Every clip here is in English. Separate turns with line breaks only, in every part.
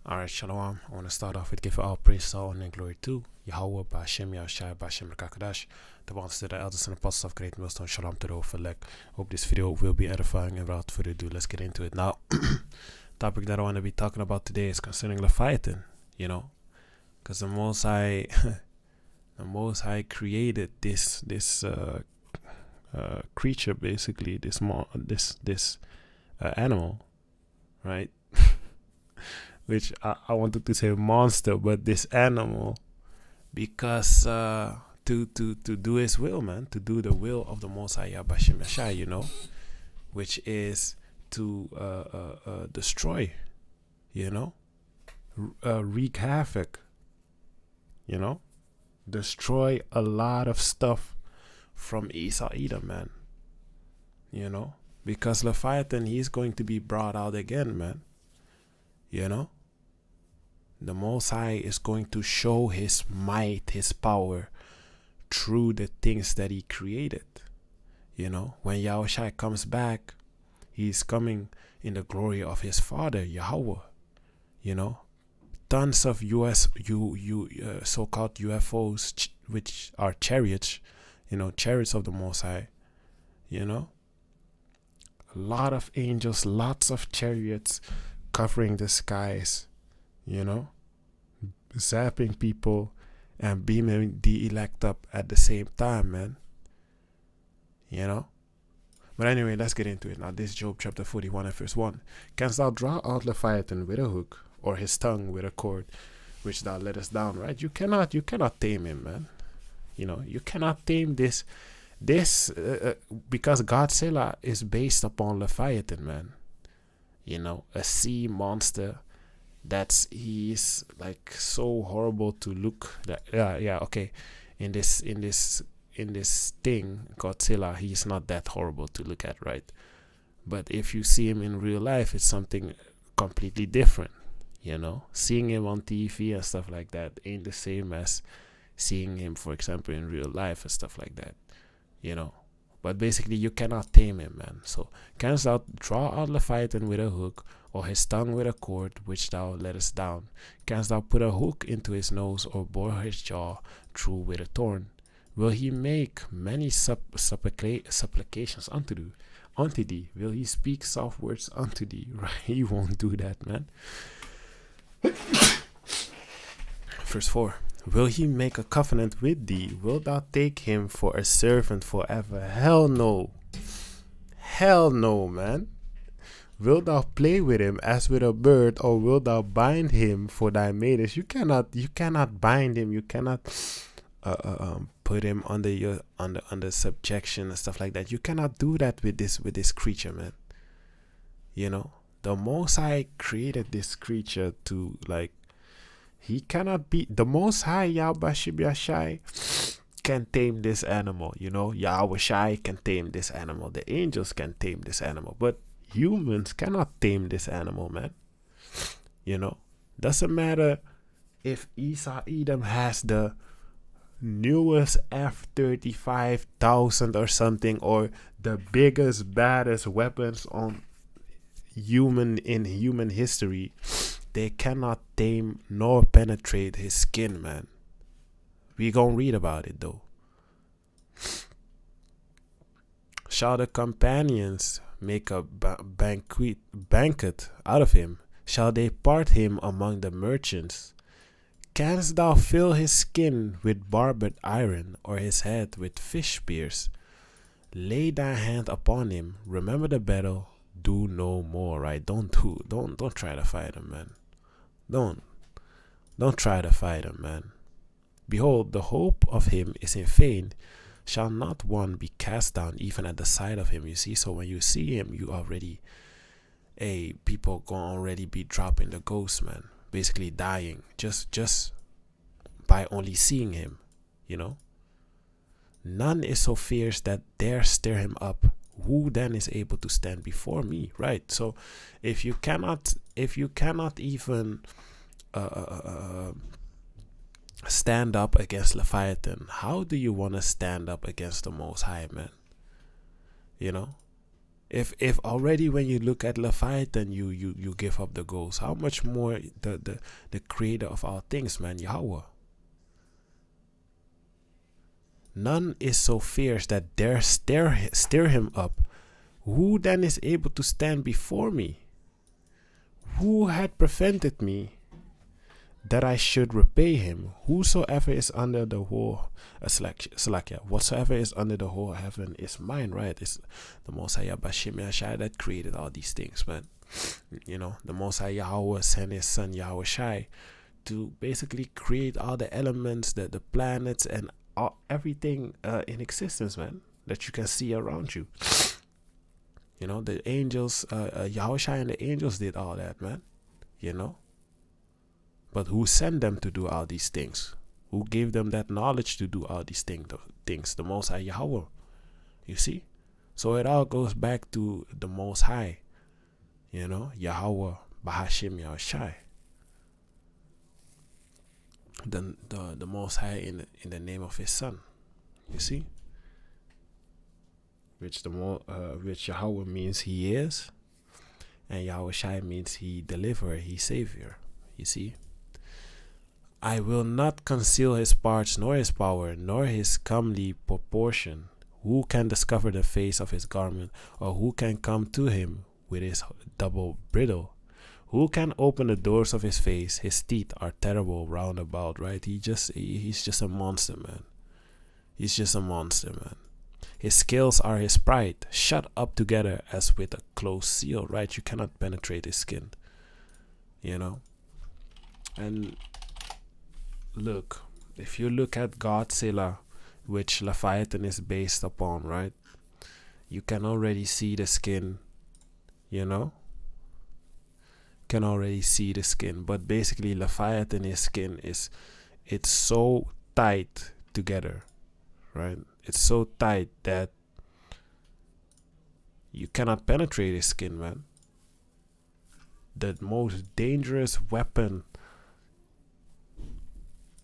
Alright, Shalom. I want to start off with give all praise, all honor, and glory to Yahweh, Ba'ashem, Yahushua, Ba'ashem, Rakakadash, the ones that are elders and apostles of Great Millstone. Shalom to the whole elect. Hope this video will be edifying, and without further ado, let's get into it. Now, topic that I want to be talking about today is concerning Leviathan, because the Most High, the Most High created this creature, basically, this animal, right? Which I wanted to say monster, but this animal, because to do his will, man, to do the will of the Most High Yahshua, which is to destroy, wreak havoc, destroy a lot of stuff from Edom, man, because Leviathan, he's going to be brought out again, man, The Most High is going to show his might, his power through the things that he created. When Yahushua comes back, he's coming in the glory of his Father, Yahweh. Tons of so-called UFOs, which are chariots, chariots of the Most High. A lot of angels, lots of chariots covering the skies. Zapping people and beaming the elect up at the same time, man. But anyway, let's get into it. Now, this Job chapter 41 and verse 1. Canst thou draw out Leviathan with a hook, or his tongue with a cord, which thou lettest down, right? You cannot tame him, man. You cannot tame this because Godzilla is based upon Leviathan, man. A sea monster he's like so horrible to look. Okay. In this thing, Godzilla, he's not that horrible to look at, right? But if you see him in real life, it's something completely different. Seeing him on TV and stuff like that ain't the same as seeing him, for example, in real life and stuff like that. But basically, you cannot tame him, man. So, canst thou draw out Leviathan with a hook, or his tongue with a cord, which thou lettest down? Canst thou put a hook into his nose, or bore his jaw through with a thorn? Will he make many supplications unto thee? Will he speak soft words unto thee? Right? He won't do that, man. Verse 4. Will he make a covenant with thee? Wilt thou take him for a servant forever? Hell no. Hell no, man. Wilt thou play with him as with a bird, or wilt thou bind him for thy maidens? You cannot bind him. You cannot put him under subjection and stuff like that. You cannot do that with this creature, man. The Most High created this creature to, like, he cannot be the Most High. Yahweh can tame this animal. Yahweh can tame this animal. The angels can tame this animal, but humans cannot tame this animal, man. Doesn't matter if Edom has the newest F-35,000 or something, or the biggest, baddest weapons in human history. They cannot tame nor penetrate his skin, man. We gonna read about it, though. Shall the companions make a banquet out of him? Shall they part him among the merchants? Canst thou fill his skin with barbed iron, or his head with fish spears? Lay thy hand upon him. Remember the battle. Do no more, right? Don't try to fight him, man. Don't try to fight him, man. Behold, the hope of him is in vain. Shall not one be cast down even at the sight of him? You see, so when you see him, you already, people gonna already be dropping the ghost, man. Basically dying just by only seeing him. None is so fierce that dare stir him up. Who then is able to stand before me? Right. So if you cannot even stand up against Leviathan, how do you want to stand up against the Most High, man? If already when you look at Leviathan you give up the ghost, how much more the creator of all things, man, Yahweh. None is so fierce that dare stir him up. Who then is able to stand before me? Who had prevented me that I should repay him? Whosoever is under the whole whatsoever is under the whole heaven is mine, right? It's the Most High YASHAMIAHLA that created all these things, man. You know, the Most High Yahweh sent his son Yahushai to basically create all the elements, the planets, and everything in existence, man, that you can see around you. You know, the angels, Yahushai and the angels did all that, man. You know, but who sent them to do all these things? Who gave them that knowledge to do all these things? The Most High Yahweh. You see, so it all goes back to the Most High. You know, Yahweh Bahashim Yahushai. The Most High in the name of his son. You see, which Yahweh means he is, and Yahushai means he deliverer, he savior. You see, I will not conceal his parts, nor his power, nor his comely proportion. Who can discover the face of his garment, or who can come to him with his double bridle? Who can open the doors of his face? His teeth are terrible round about, right? He's just a monster, man. He's just a monster, man. His scales are his pride, shut up together as with a closed seal, right? You cannot penetrate his skin, you know. And look, if you look at Godzilla, which Leviathan is based upon, right? You can already see the skin, you know. Can already see the skin, but basically Leviathan, his skin it's so tight together, right? It's so tight that you cannot penetrate his skin, man. The most dangerous weapon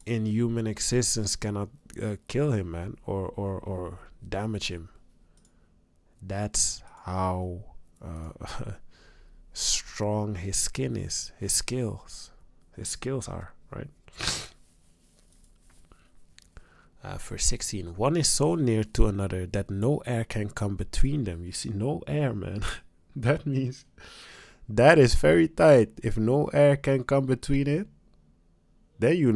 in human existence cannot kill him, man, or damage him. That's how strong his skin is, his skills are, right? Verse 16, one is so near to another that no air can come between them. You see, no air, man. That means that is very tight. If no air can come between it, then you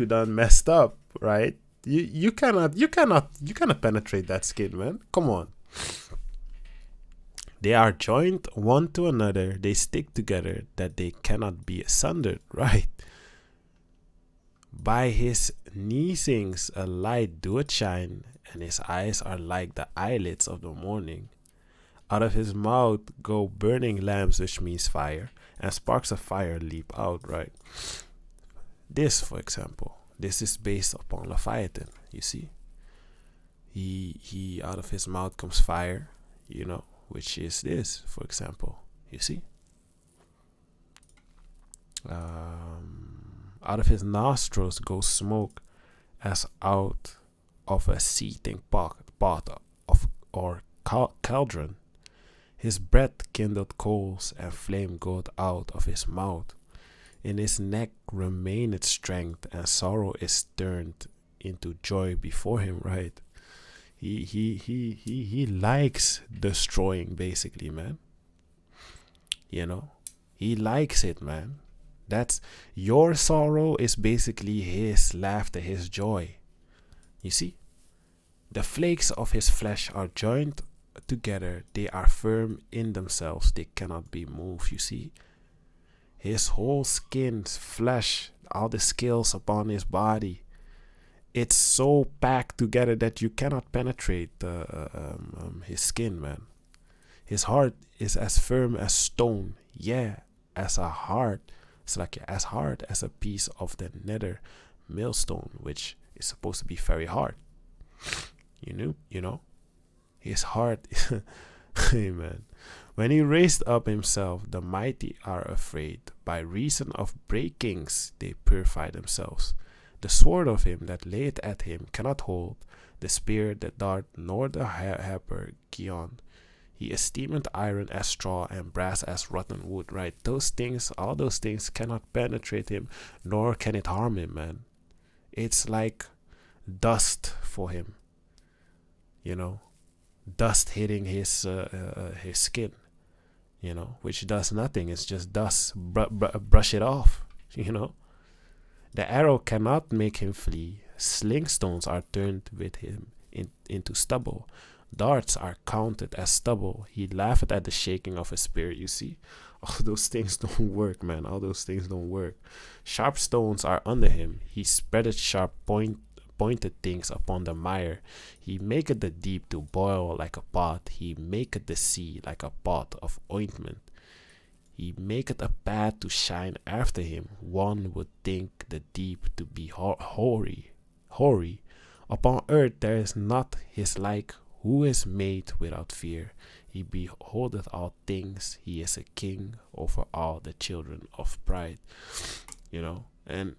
done messed up, right? You cannot penetrate that skin, man. Come on. They are joined one to another, they stick together, that they cannot be sundered, right? By his neesings a light doeth shine, and his eyes are like the eyelids of the morning. Out of his mouth go burning lamps, which means fire, and sparks of fire leap out, right? This, for example, this is based upon Leviathan, you see. He out of his mouth comes fire, you know, which is this, for example, you see. Out of his nostrils goes smoke as out of a seething pot or cauldron. His breath kindled coals, and flame goeth out of his mouth. In his neck remaineth strength, and sorrow is turned into joy before him, right? He likes destroying, basically, man. You know, he likes it, man. That's your sorrow is basically his laughter, his joy. You see, the flakes of his flesh are joined together. They are firm in themselves. They cannot be moved. You see, his whole skin, flesh, all the scales upon his body, it's so packed together that you cannot penetrate his skin, man. His heart is as firm as stone, yeah, as a heart. It's like as hard as a piece of the nether millstone, which is supposed to be very hard. You know, his heart. Amen. When he raised up himself, the mighty are afraid. By reason of breakings, they purify themselves. The sword of him that laid at him cannot hold, the spear, the dart, nor the harper Gion. He esteemeth iron as straw and brass as rotten wood, right? Those things, all those things cannot penetrate him, nor can it harm him, man. It's like dust for him, you know, dust hitting his skin, you know, which does nothing. It's just dust. Brush it off, you know. The arrow cannot make him flee. Sling stones are turned with him into stubble. Darts are counted as stubble. He laughed at the shaking of his spear. You see, all those things don't work, man. All those things don't work. Sharp stones are under him. He spreadeth sharp pointed things upon the mire. He maketh the deep to boil like a pot. He maketh the sea like a pot of ointment. He maketh a path to shine after him. One would think the deep to be hoary. Upon earth there is not his like, who is made without fear. He beholdeth all things. He is a king over all the children of pride. You know, and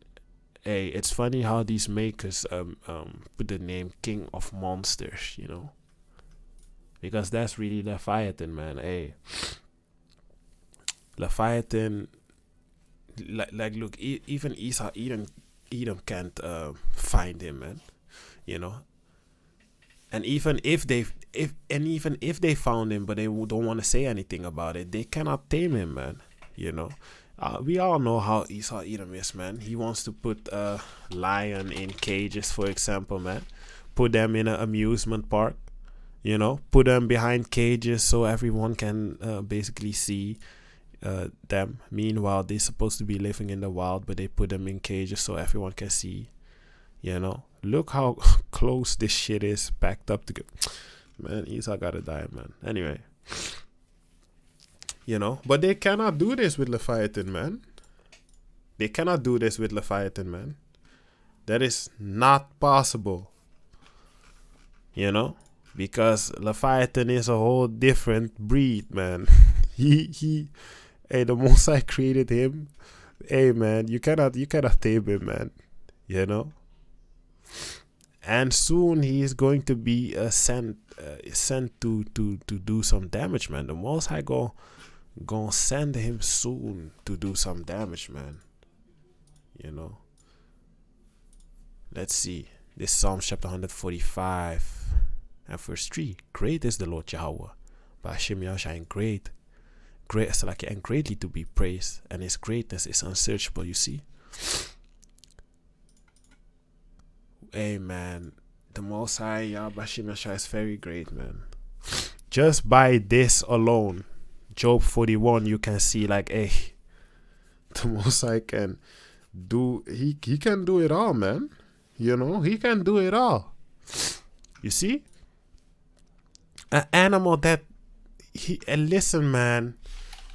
hey, it's funny how these makers put the name King of Monsters, you know, because that's really Leviathan, man. Hey, Leviathan, like look, even Edom can't find him, man. You know, and even if they found him, but they don't want to say anything about it, they cannot tame him, man. You know, we all know how Edom is, man. He wants to put a lion in cages, for example, man. Put them in an amusement park, you know. Put them behind cages so everyone can basically see them. Meanwhile, they're supposed to be living in the wild, but they put them in cages so everyone can see. You know, look how close this shit is packed up together. Man, Esau gotta die, man. Anyway, you know, but they cannot do this with Leviathan, man. They cannot do this with Leviathan, man. That is not possible. You know, because Leviathan is a whole different breed, man. Hey, the Most High created him. Hey, man, you cannot tame him, man. You know. And soon he is going to be sent to do some damage, man. The Most High gonna send him soon to do some damage, man. You know. Let's see. This Psalm chapter 145 and verse 3. Great is the Lord Yahweh, by YASHAMIAHLA, and great and greatly to be praised, and his greatness is unsearchable. You see. Hey, man, the Most High Yahweh is very great, man. Just by this alone, Job 41, you can see like, hey, the Most High can do, he can do it all, man. You know, he can do it all. You see? An animal that, listen, man,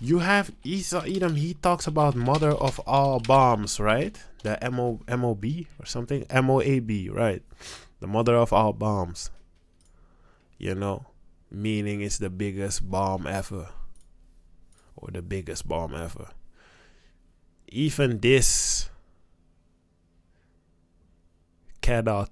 you have Edom, he talks about mother of all bombs, right? The MOB or something, MOAB, right? The mother of all bombs. You know, meaning it's the biggest bomb ever, or the biggest bomb ever. Even this cannot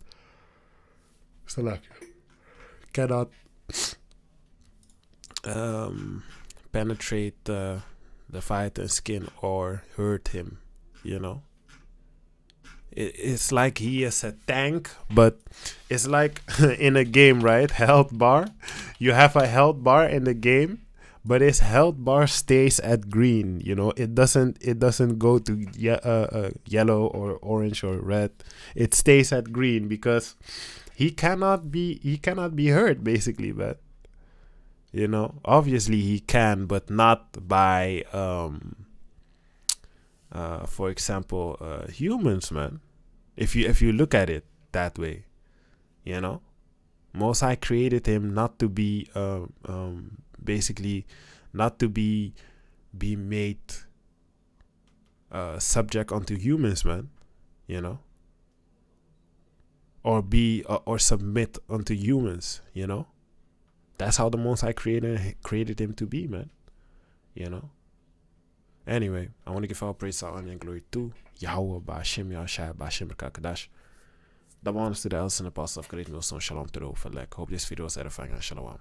penetrate the Leviathan skin or hurt him. You know. It's like he is a tank, but it's like in a game, right? Health bar. You have a health bar in the game, but his health bar stays at green. You know, it doesn't go to yellow or orange or red. It stays at green because he cannot be hurt, basically. But you know, obviously he can, but not by for example, humans, man. If you look at it that way, you know, Most High created him not to be basically not to be made subject unto humans, man. You know, or be or submit unto humans. You know, that's how the Most High created him to be, man. You know. Anyway, I want to give all praise, honor, and glory to Yahweh, Ba'ashem, Yahshua, Ba'ashem, Kadash. The ones to the elders and apostles of great milestone. Shalom to the whole. Hope this video was edifying and shalom.